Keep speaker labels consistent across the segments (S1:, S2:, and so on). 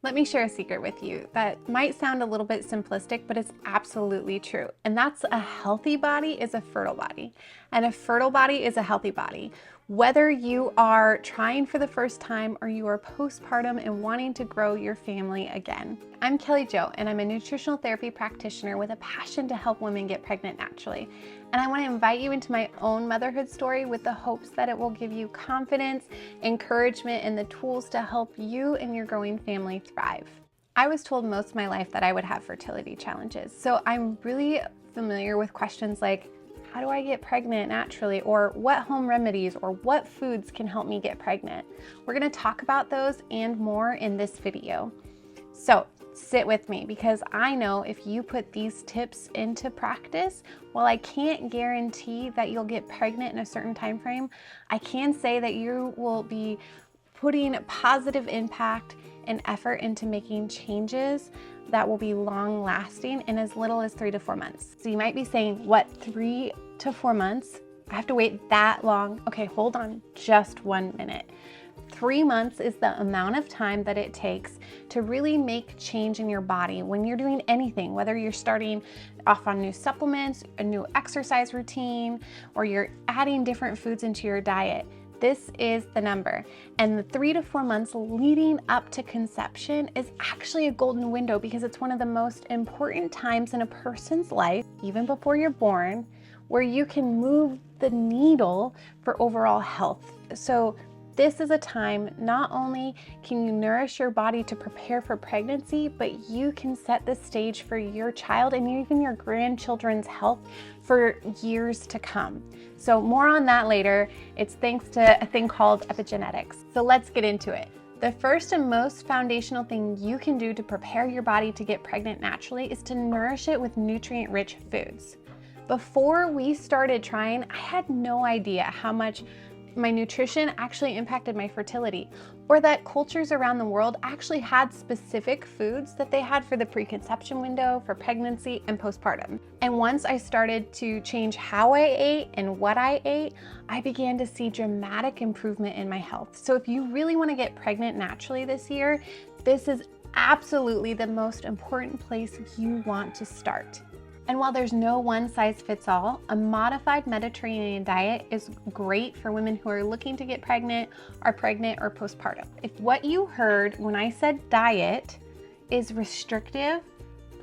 S1: Let me share a secret with you that might sound a little bit simplistic, but it's absolutely true. And that's a healthy body is a fertile body, and a fertile body is a healthy body. Whether you are trying for the first time or you are postpartum and wanting to grow your family again. I'm Kelly Jo, and I'm a nutritional therapy practitioner with a passion to help women get pregnant naturally. And I want to invite you into my own motherhood story with the hopes that it will give you confidence, encouragement, and the tools to help you and your growing family thrive. I was told most of my life that I would have fertility challenges, so I'm really familiar with questions like, how do I get pregnant naturally? Or what home remedies or what foods can help me get pregnant? We're going to talk about those and more in this video. So sit with me, because I know if you put these tips into practice, while I can't guarantee that you'll get pregnant in a certain time frame, I can say that you will be putting positive impact and effort into making changes that will be long lasting in as little as 3 to 4 months. So you might be saying, what, 3 to 4 months? I have to wait that long? Okay, hold on just 1 minute. 3 months is the amount of time that it takes to really make change in your body when you're doing anything, whether you're starting off on new supplements, a new exercise routine, or you're adding different foods into your diet. This is the number. And the 3 to 4 months leading up to conception is actually a golden window, because it's one of the most important times in a person's life, even before you're born, where you can move the needle for overall health. So this is a time not only can you nourish your body to prepare for pregnancy, but you can set the stage for your child and even your grandchildren's health for years to come. So more on that later. It's thanks to a thing called epigenetics. So let's get into it. The first and most foundational thing you can do to prepare your body to get pregnant naturally is to nourish it with nutrient-rich foods. Before we started trying, I had no idea how much my nutrition actually impacted my fertility, or that cultures around the world actually had specific foods that they had for the preconception window, for pregnancy, and postpartum. And once I started to change how I ate and what I ate, I began to see dramatic improvement in my health. So if you really want to get pregnant naturally this year, this is absolutely the most important place you want to start. And while there's no one size fits all, a modified Mediterranean diet is great for women who are looking to get pregnant, are pregnant, or postpartum. If what you heard when I said diet is restrictive,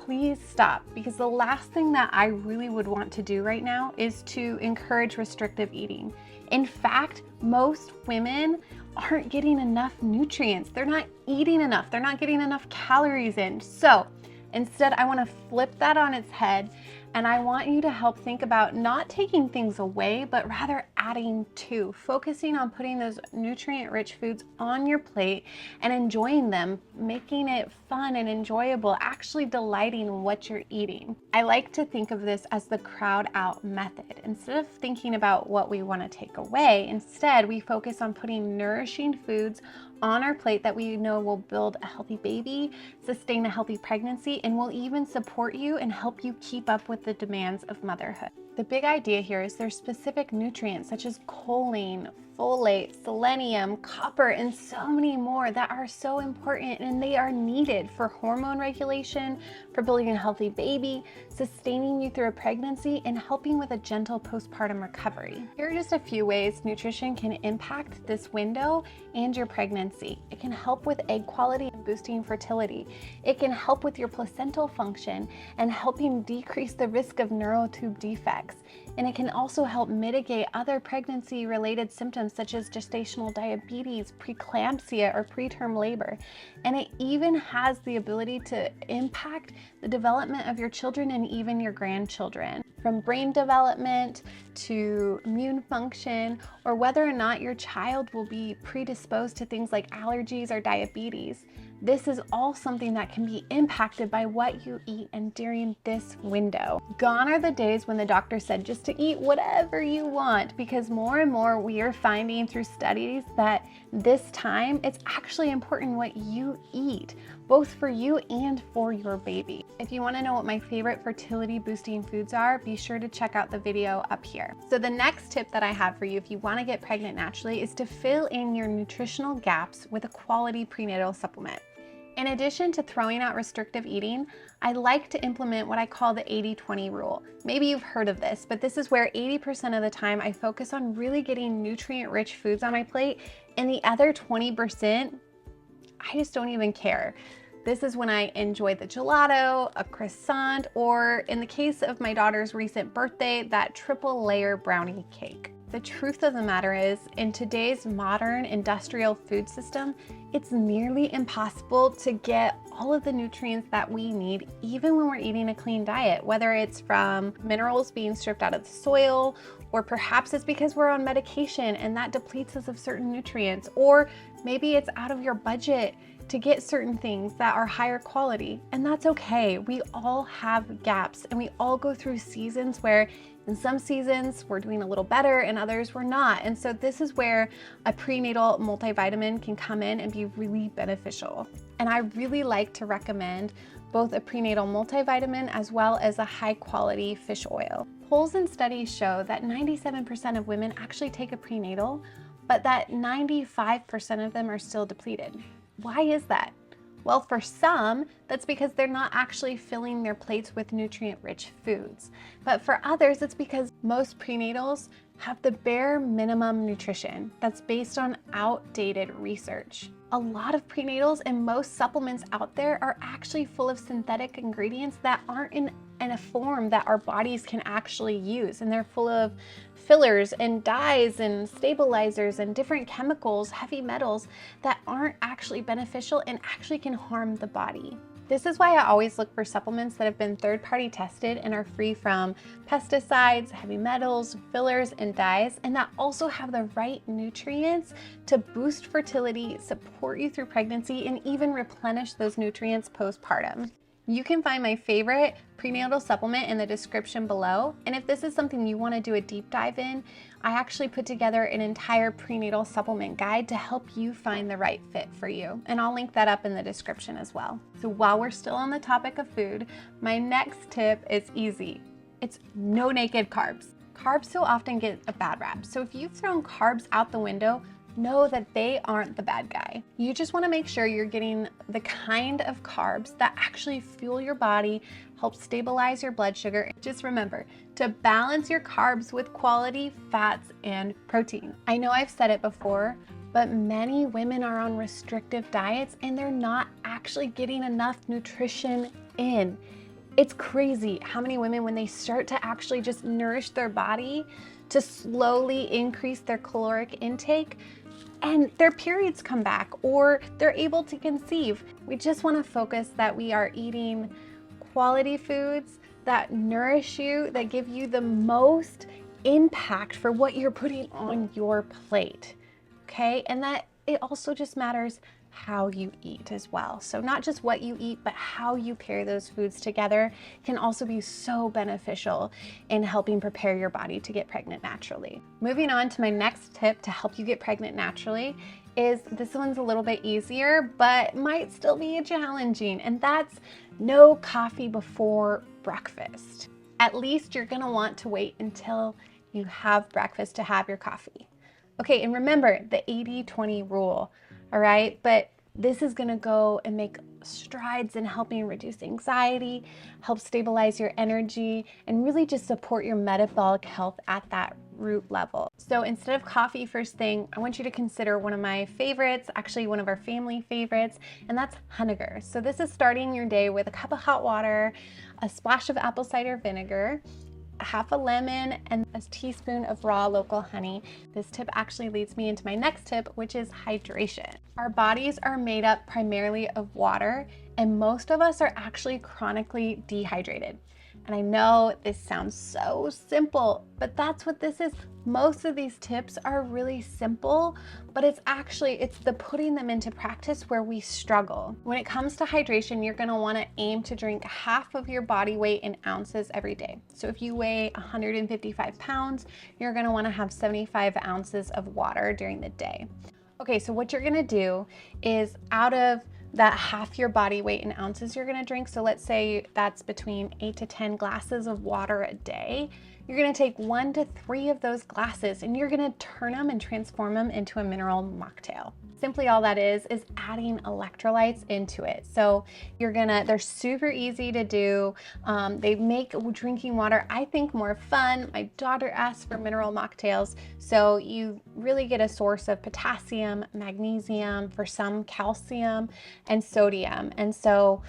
S1: please stop, because the last thing that I really would want to do right now is to encourage restrictive eating. In fact, most women aren't getting enough nutrients. They're not eating enough. They're not getting enough calories in. So instead, I want to flip that on its head, and I want you to help think about not taking things away, but rather adding to, focusing on putting those nutrient-rich foods on your plate and enjoying them, making it fun and enjoyable, actually delighting in what you're eating. I like to think of this as the crowd out method. Instead of thinking about what we want to take away, instead we focus on putting nourishing foods on our plate that we know will build a healthy baby, sustain a healthy pregnancy, and will even support you and help you keep up with the demands of motherhood. The big idea here is there's specific nutrients such as choline, folate, selenium, copper, and so many more that are so important, and they are needed for hormone regulation, for building a healthy baby, sustaining you through a pregnancy, and helping with a gentle postpartum recovery. Here are just a few ways nutrition can impact this window and your pregnancy. It can help with egg quality and boosting fertility. It can help with your placental function and helping decrease the risk of neural tube defects. And it can also help mitigate other pregnancy-related symptoms such as gestational diabetes, preeclampsia, or preterm labor. And it even has the ability to impact the development of your children and even your grandchildren, from brain development to immune function, or whether or not your child will be predisposed to things like allergies or diabetes. This is all something that can be impacted by what you eat and during this window. Gone are the days when the doctor said just to eat whatever you want, because more and more we are finding through studies that this time it's actually important what you eat, both for you and for your baby. If you want to know what my favorite fertility boosting foods are, be sure to check out the video up here. So the next tip that I have for you if you want to get pregnant naturally is to fill in your nutritional gaps with a quality prenatal supplement. In addition to throwing out restrictive eating, I like to implement what I call the 80-20 rule. Maybe you've heard of this, but this is where 80% of the time I focus on really getting nutrient-rich foods on my plate, and the other 20%, I just don't even care. This is when I enjoy the gelato, a croissant, or in the case of my daughter's recent birthday, that triple layer brownie cake. The truth of the matter is, in today's modern industrial food system, it's nearly impossible to get all of the nutrients that we need, even when we're eating a clean diet, whether it's from minerals being stripped out of the soil, or perhaps it's because we're on medication and that depletes us of certain nutrients, or maybe it's out of your budget to get certain things that are higher quality, and that's okay. We all have gaps, and we all go through seasons where in some seasons we're doing a little better and others we're not. And so this is where a prenatal multivitamin can come in and be really beneficial. And I really like to recommend both a prenatal multivitamin as well as a high quality fish oil. Polls and studies show that 97% of women actually take a prenatal, but that 95% of them are still depleted. Why is that? Well, for some, that's because they're not actually filling their plates with nutrient-rich foods. But for others, it's because most prenatals have the bare minimum nutrition that's based on outdated research. A lot of prenatals and most supplements out there are actually full of synthetic ingredients that aren't in a form that our bodies can actually use. And they're full of fillers and dyes and stabilizers and different chemicals, heavy metals that aren't actually beneficial and actually can harm the body. This is why I always look for supplements that have been third-party tested and are free from pesticides, heavy metals, fillers, and dyes, and that also have the right nutrients to boost fertility, support you through pregnancy, and even replenish those nutrients postpartum. You can find my favorite prenatal supplement in the description below. And if this is something you want to do a deep dive in, I actually put together an entire prenatal supplement guide to help you find the right fit for you. And I'll link that up in the description as well. So while we're still on the topic of food, my next tip is easy. It's no naked carbs. Carbs so often get a bad rap. So if you've thrown carbs out the window, know that they aren't the bad guy. You just want to make sure you're getting the kind of carbs that actually fuel your body, help stabilize your blood sugar. Just remember to balance your carbs with quality fats and protein. I know I've said it before, but many women are on restrictive diets and they're not actually getting enough nutrition in. It's crazy how many women, when they start to actually just nourish their body, to slowly increase their caloric intake, and their periods come back or they're able to conceive. We just want to focus that we are eating quality foods that nourish you, that give you the most impact for what you're putting on your plate, okay? And that it also just matters how you eat as well. So not just what you eat, but how you pair those foods together can also be so beneficial in helping prepare your body to get pregnant naturally. Moving on to my next tip to help you get pregnant naturally is, this one's a little bit easier, but might still be challenging, and that's no coffee before breakfast. At least you're gonna want to wait until you have breakfast to have your coffee. Okay, and remember the 80-20 rule. All right, but this is gonna go and make strides in helping reduce anxiety, help stabilize your energy, and really just support your metabolic health at that root level. So instead of coffee first thing, I want you to consider one of my favorites, actually one of our family favorites, and that's vinegar. So this is starting your day with a cup of hot water, a splash of apple cider vinegar, half a lemon, and a teaspoon of raw local honey. This tip actually leads me into my next tip, which is hydration. Our bodies are made up primarily of water, and most of us are actually chronically dehydrated. And I know this sounds so simple, but that's what this is. Most of these tips are really simple, but it's the putting them into practice where we struggle. When it comes to hydration, you're gonna wanna aim to drink half of your body weight in ounces every day. So if you weigh 155 pounds, you're gonna wanna have 75 ounces of water during the day. Okay, so what you're gonna do is, out of that half your body weight in ounces you're gonna drink, so let's say that's between 8 to 10 glasses of water a day, you're gonna take 1 to 3 of those glasses and you're gonna turn them and transform them into a mineral mocktail. Simply all that is adding electrolytes into it. So they're super easy to do. They make drinking water, I think, more fun. My daughter asks for mineral mocktails. So you really get a source of potassium, magnesium, for some calcium, and sodium. And so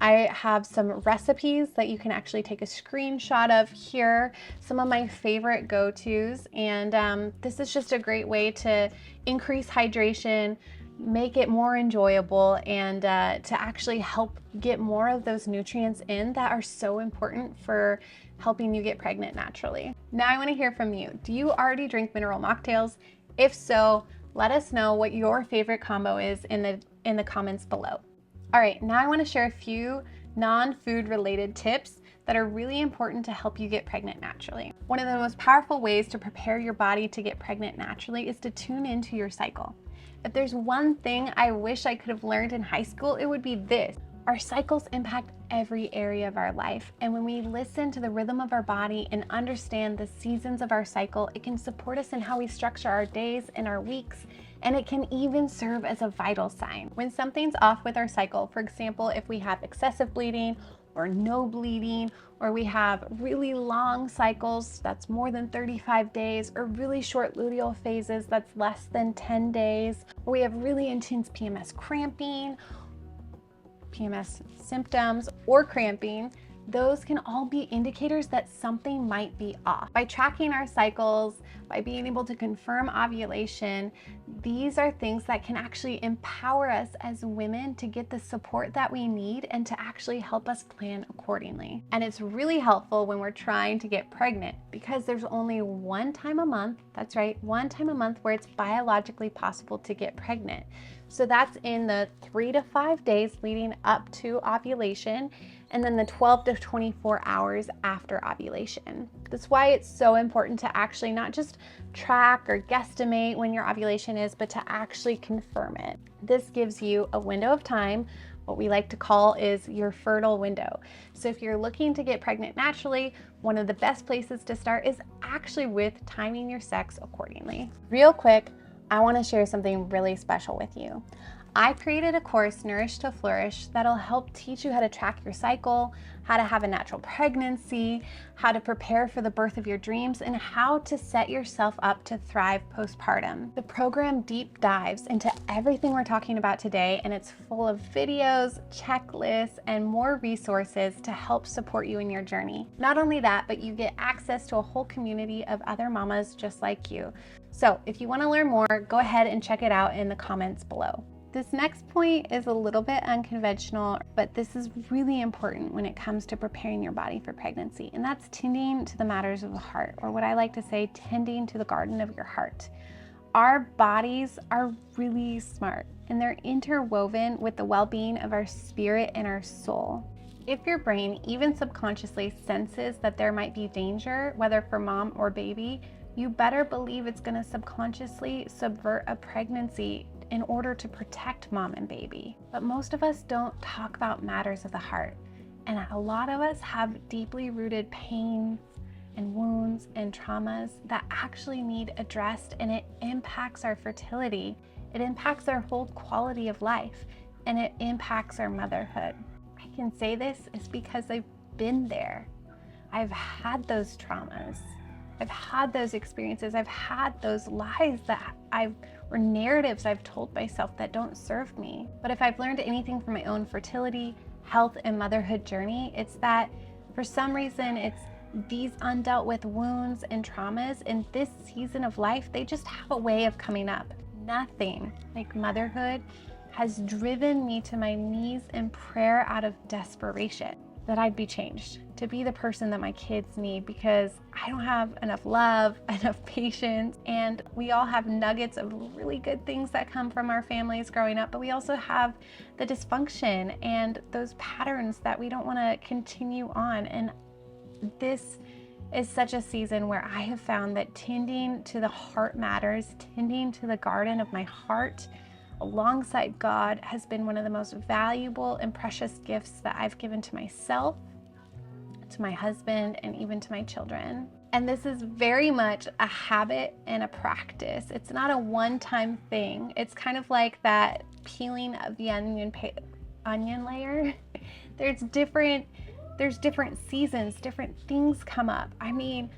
S1: I have some recipes that you can actually take a screenshot of here, some of my favorite go-tos, and this is just a great way to increase hydration, make it more enjoyable, and to actually help get more of those nutrients in that are so important for helping you get pregnant naturally. Now I want to hear from you. Do you already drink mineral mocktails? If so, let us know what your favorite combo is in the comments below. All right, now I want to share a few non-food related tips that are really important to help you get pregnant naturally. One of the most powerful ways to prepare your body to get pregnant naturally is to tune into your cycle. If there's one thing I wish I could have learned in high school, it would be this. Our cycles impact every area of our life, and when we listen to the rhythm of our body and understand the seasons of our cycle, it can support us in how we structure our days and our weeks, and it can even serve as a vital sign. When something's off with our cycle, for example, if we have excessive bleeding or no bleeding, or we have really long cycles that's more than 35 days, or really short luteal phases that's less than 10 days, or we have really intense PMS cramping, PMS symptoms, or cramping, those can all be indicators that something might be off. By tracking our cycles, by being able to confirm ovulation, these are things that can actually empower us as women to get the support that we need and to actually help us plan accordingly. And it's really helpful when we're trying to get pregnant because there's only one time a month, that's right, one time a month where it's biologically possible to get pregnant. So that's in the 3 to 5 days leading up to ovulation, and then the 12 to 24 hours after ovulation. That's why it's so important to actually not just track or guesstimate when your ovulation is, but to actually confirm it. This gives you a window of time, what we like to call is your fertile window. So if you're looking to get pregnant naturally, one of the best places to start is actually with timing your sex accordingly. Real quick, I want to share something really special with you. I created a course, Nourished to Flourish, that'll help teach you how to track your cycle, how to have a natural pregnancy, how to prepare for the birth of your dreams, and how to set yourself up to thrive postpartum. The program deep dives into everything we're talking about today, and it's full of videos, checklists, and more resources to help support you in your journey. Not only that, but you get access to a whole community of other mamas just like you. So if you want to learn more, go ahead and check it out in the comments below. This next point is a little bit unconventional, but this is really important when it comes to preparing your body for pregnancy, and that's tending to the matters of the heart, or what I like to say, tending to the garden of your heart. Our bodies are really smart, and they're interwoven with the well-being of our spirit and our soul. If your brain even subconsciously senses that there might be danger, whether for mom or baby, you better believe it's going to subconsciously subvert a pregnancy in order to protect mom and baby. But most of us don't talk about matters of the heart. And a lot of us have deeply rooted pain and wounds and traumas that actually need addressed, and it impacts our fertility. It impacts our whole quality of life, and it impacts our motherhood. I can say this is because I've been there. I've had those traumas. I've had those experiences. I've had those lies or narratives I've told myself that don't serve me. But if I've learned anything from my own fertility, health, and motherhood journey, it's that for some reason, it's these undealt with wounds and traumas in this season of life, they just have a way of coming up. Nothing like motherhood has driven me to my knees in prayer out of desperation that I'd be changed, to be the person that my kids need, because I don't have enough love, enough patience, and we all have nuggets of really good things that come from our families growing up, but we also have the dysfunction and those patterns that we don't want to continue on. And this is such a season where I have found that tending to the heart matters, tending to the garden of my heart alongside God has been one of the most valuable and precious gifts that I've given to myself, to my husband, and even to my children. And this is very much a habit and a practice. It's not a one-time thing. It's kind of like that peeling of the onion layer. There's different seasons, different things come up. I mean,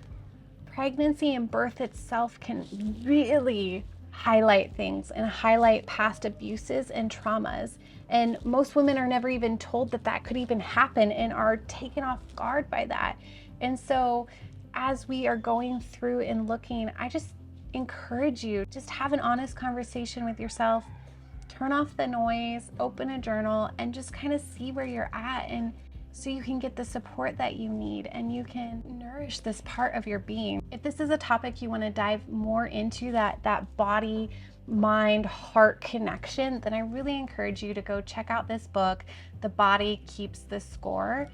S1: pregnancy and birth itself can really highlight things and highlight past abuses and traumas. And most women are never even told that that could even happen and are taken off guard by that. And so as we are going through and looking, I just encourage you, just have an honest conversation with yourself, turn off the noise, open a journal, and just kind of see where you're at, and so you can get the support that you need and you can nourish this part of your being. If this is a topic you want to dive more into, that body, mind, heart connection, then I really encourage you to go check out this book, The Body Keeps the Score.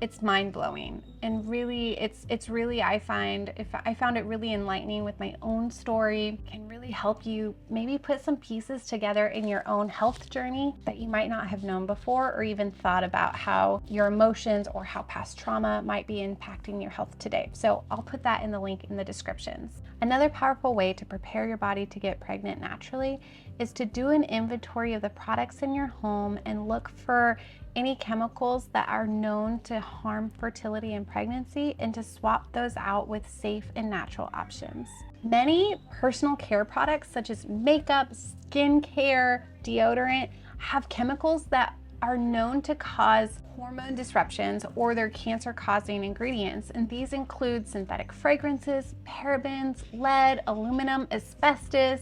S1: It's mind-blowing, and really it's really, I found it really enlightening with my own story. It can really help you maybe put some pieces together in your own health journey that you might not have known before, or even thought about how your emotions or how past trauma might be impacting your health today. So I'll put that in the link in the descriptions. Another powerful way to prepare your body to get pregnant naturally is to do an inventory of the products in your home and look for any chemicals that are known to harm fertility and pregnancy, and to swap those out with safe and natural options. Many personal care products such as makeup, skincare, deodorant have chemicals that are known to cause hormone disruptions or they're cancer-causing ingredients, and these include synthetic fragrances, parabens, lead, aluminum, asbestos.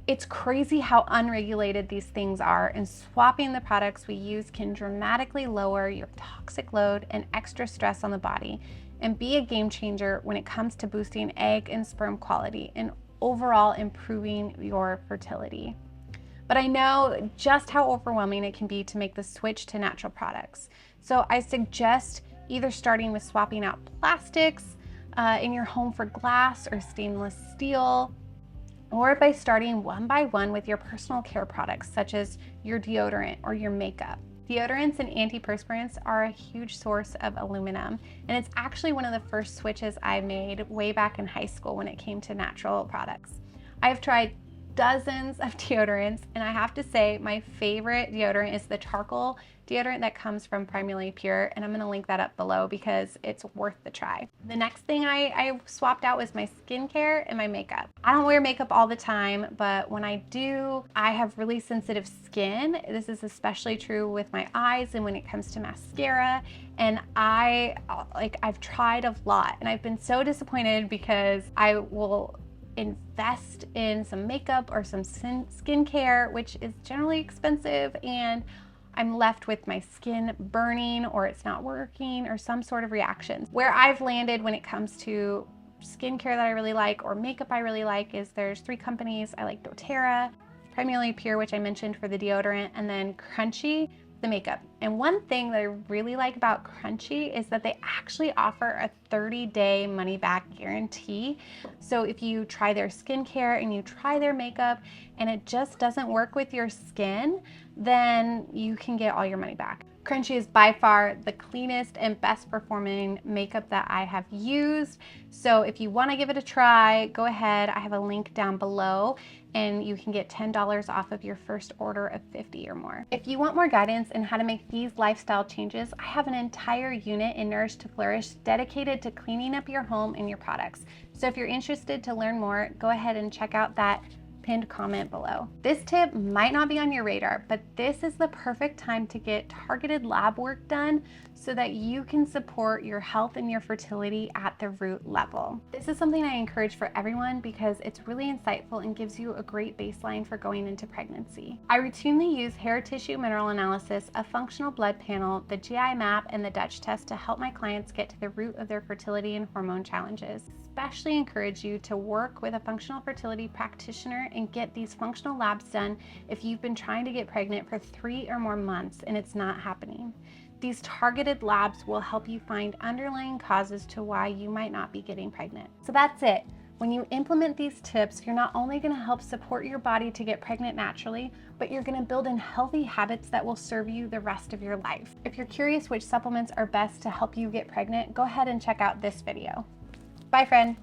S1: It's crazy how unregulated these things are, and swapping the products we use can dramatically lower your toxic load and extra stress on the body, and be a game changer when it comes to boosting egg and sperm quality and overall improving your fertility. But I know just how overwhelming it can be to make the switch to natural products. So I suggest either starting with swapping out plastics in your home for glass or stainless steel, or by starting one by one with your personal care products such as your deodorant or your makeup. Deodorants and antiperspirants are a huge source of aluminum, and it's actually one of the first switches I made way back in high school when it came to natural products. I've tried dozens of deodorants, and I have to say my favorite deodorant is the charcoal deodorant that comes from Primarily Pure, and I'm going to link that up below because it's worth the try. The next thing I swapped out was my skincare and my makeup. I don't wear makeup all the time, but when I do, I have really sensitive skin. This is especially true with my eyes and when it comes to mascara, and I've tried a lot, and I've been so disappointed because I will invest in some makeup or some skincare, which is generally expensive, and I'm left with my skin burning, or it's not working, or some sort of reaction. Where I've landed when it comes to skincare that I really like or makeup I really like is there's 3 companies. I like doTERRA, Primarily Pure, which I mentioned for the deodorant, and then Crunchy, the makeup. And one thing that I really like about Crunchy is that they actually offer a 30-day money-back guarantee. So if you try their skincare and you try their makeup and it just doesn't work with your skin, then you can get all your money back. Crunchy is by far the cleanest and best performing makeup that I have used. So if you want to give it a try, go ahead. I have a link down below, and you can get $10 off of your first order of 50 or more. If you want more guidance on how to make these lifestyle changes, I have an entire unit in Nourished to Flourish dedicated to cleaning up your home and your products. So if you're interested to learn more, go ahead and check out that pinned comment below. This tip might not be on your radar, but this is the perfect time to get targeted lab work done so that you can support your health and your fertility at the root level. This is something I encourage for everyone because it's really insightful and gives you a great baseline for going into pregnancy. I routinely use hair tissue mineral analysis, a functional blood panel, the GI map, and the Dutch test to help my clients get to the root of their fertility and hormone challenges. Especially encourage you to work with a functional fertility practitioner and get these functional labs done if you've been trying to get pregnant for 3 or more months and it's not happening. These targeted labs will help you find underlying causes to why you might not be getting pregnant. So that's it. When you implement these tips, you're not only going to help support your body to get pregnant naturally, but you're going to build in healthy habits that will serve you the rest of your life. If you're curious which supplements are best to help you get pregnant, go ahead and check out this video. Bye, friend.